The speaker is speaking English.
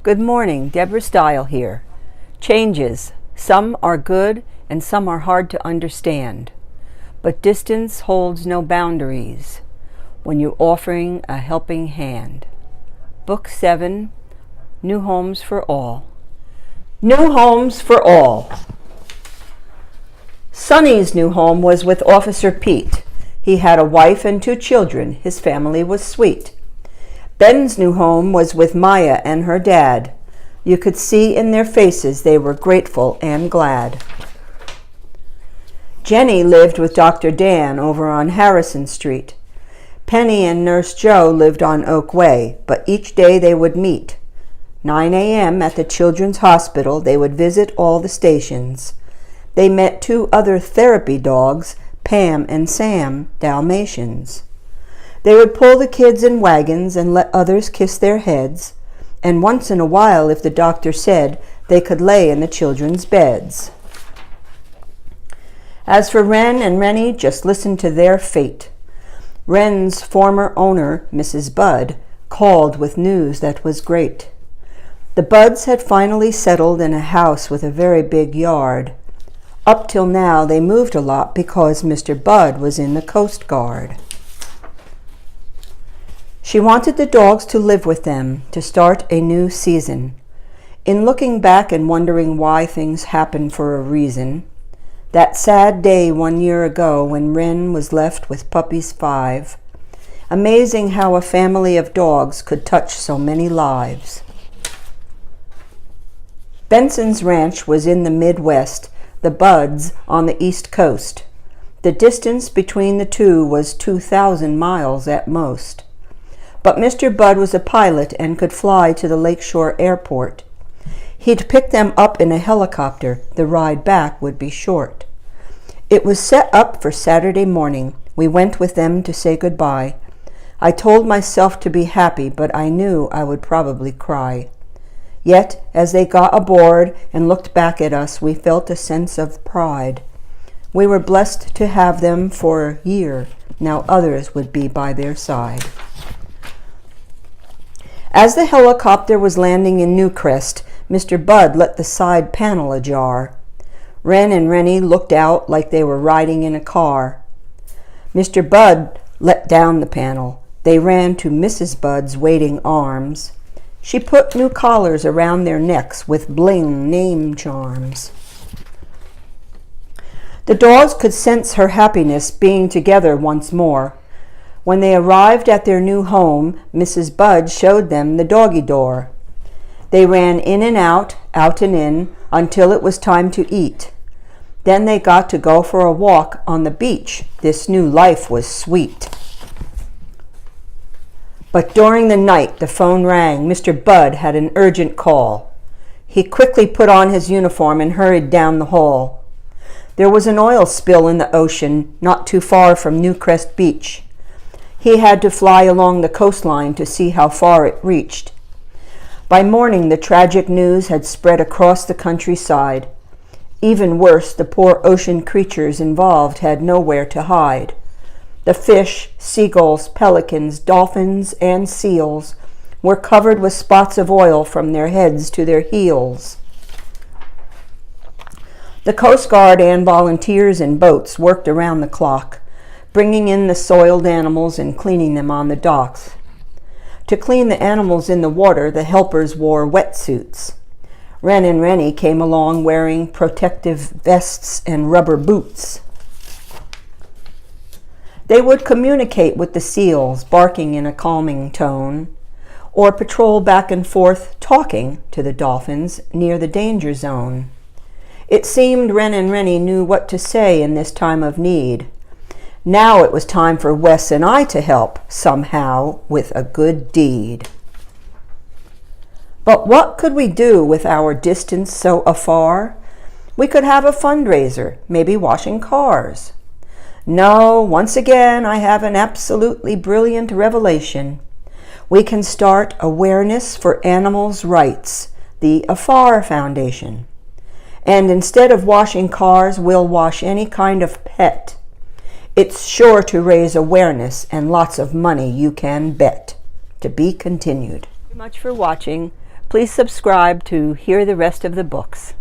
Good morning, Deborah Stile here. Changes. Some are good and some are hard to understand. But distance holds no boundaries when you're offering a helping hand. Book 7, New Homes for All. New Homes for All. Sonny's new home was with Officer Pete. He had a wife and 2 children. His family was sweet. Ben's new home was with Maya and her dad. You could see in their faces they were grateful and glad. Jenny lived with Dr. Dan over on Harrison Street. Penny and Nurse Joe lived on Oak Way, but each day they would meet. 9 a.m. at the Children's Hospital, they would visit all the stations. They met 2 other therapy dogs, Pam and Sam, Dalmatians. They would pull the kids in wagons and let others kiss their heads, and once in a while, if the doctor said, they could lay in the children's beds. As for Wren and Rennie, just listen to their fate. Wren's former owner, Mrs. Budd, called with news that was great. The Budds had finally settled in a house with a very big yard. Up till now, they moved a lot because Mr. Budd was in the Coast Guard. She wanted the dogs to live with them, to start a new season. In looking back and wondering why things happen for a reason, that sad day 1 year ago when Wren was left with puppies 5, amazing how a family of dogs could touch so many lives. Benson's ranch was in the Midwest, the Budds on the East Coast. The distance between the two was 2,000 miles at most. But Mr. Budd was a pilot and could fly to the Lakeshore Airport. He'd pick them up in a helicopter. The ride back would be short. It was set up for Saturday morning. We went with them to say goodbye. I told myself to be happy, but I knew I would probably cry. Yet, as they got aboard and looked back at us, we felt a sense of pride. We were blessed to have them for a year. Now others would be by their side. As the helicopter was landing in Newcrest, Mr. Budd let the side panel ajar. Wren and Rennie looked out like they were riding in a car. Mr. Budd let down the panel. They ran to Mrs. Budd's waiting arms. She put new collars around their necks with bling name charms. The dogs could sense her happiness being together once more. When they arrived at their new home, Mrs. Budd showed them the doggy door. They ran in and out and in, until it was time to eat. Then they got to go for a walk on the beach. This new life was sweet. But during the night, the phone rang. Mr. Budd had an urgent call. He quickly put on his uniform and hurried down the hall. There was an oil spill in the ocean, not too far from Newcrest Beach. He had to fly along the coastline to see how far it reached. By morning, the tragic news had spread across the countryside. Even worse, the poor ocean creatures involved had nowhere to hide. The fish, seagulls, pelicans, dolphins, and seals were covered with spots of oil from their heads to their heels. The Coast Guard and volunteers in boats worked around the clock, bringing in the soiled animals and cleaning them on the docks. To clean the animals in the water, the helpers wore wetsuits. Wren and Rennie came along wearing protective vests and rubber boots. They would communicate with the seals, barking in a calming tone, or patrol back and forth, talking to the dolphins near the danger zone. It seemed Wren and Rennie knew what to say in this time of need. Now it was time for Wes and I to help, somehow, with a good deed. But what could we do with our distance so afar? We could have a fundraiser, maybe washing cars. No, once again, I have an absolutely brilliant revelation. We can start Awareness for Animals' Rights, the AFAR Foundation. And instead of washing cars, we'll wash any kind of pet. It's sure to raise awareness and lots of money, you can bet. To be continued. Thank you much for watching. Please subscribe to hear the rest of the books.